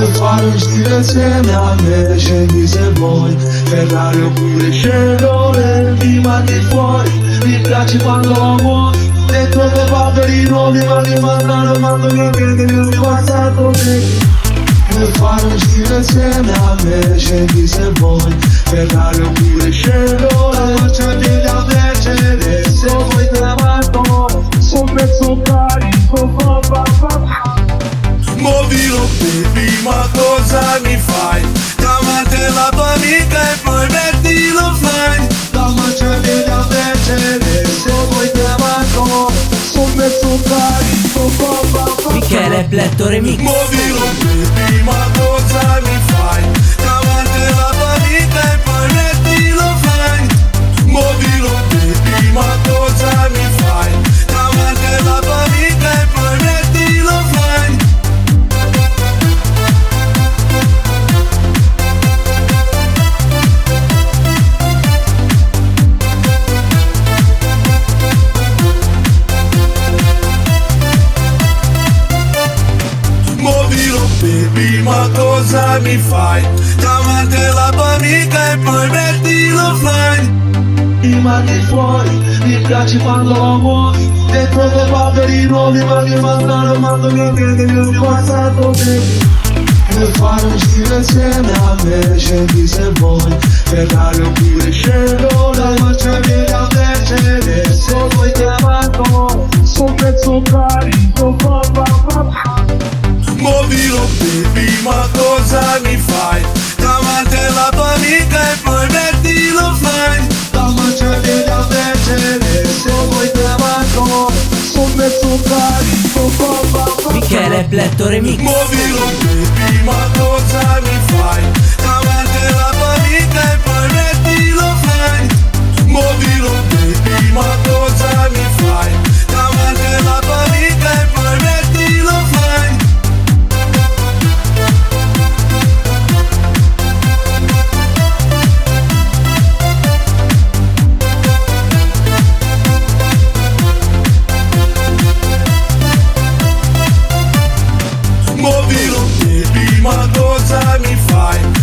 Vuoi fare un stile insieme a me, scendi se vuoi. Ferrari oppure Chevrolet, prima di fuori. Mi piace quando lo muovi, dentro le paperi nuovi. Ma li mando che crede che mi passato te. Vuoi fare un stile insieme a me, scendi se vuoi. Ferrari oppure Chevrolet, faccia piedi a Mercedes. Se vuoi te la mando, sono mezzo carico, Muovilo baby, ma cosa mi fai? Chiamate la tua amica e poi mettilo offline. La marcia piedi a Mercedes. Se vuoi te la mando, sono mezzo carico, Michele Pletto Remix. Muovilo baby, ma cosa mi fai? Chiamate la tua amica e poi mettilo offline. Muovilo baby, ma cosa mi fai? Chiamate la tua amica e poi mettilo offline. Muovilo baby, ma cosa mi fai? Chiamate la tua amica e poi mettilo offline. prima di fuori. Mi piace quando lo muovi, dentro le paperi nuovi. Ma li mando che crede che mi passato te. Vuoi fare un stile insieme a me, scendi se vuoi. Ferrari oppure Chevrolet, marcia piedi a Mercedes. Se vuoi te la mando, sono pezzo carico, Muovilo baby, ma cosa mi fai? Chiamate la tua amica e poi mettilo offline. la marcia piedi a Mercedes. Se vuoi te la mando, sono mezzo carico, Michele Pletto Remix. Muovilo baby, ma cosa mi fai? Chiamate la tua amica e poi mettilo offline. Muovilo baby, ma cosa mi fai? Chiamate la tua amica e poi mettilo offline. Muovilo baby, ma cosa mi fai?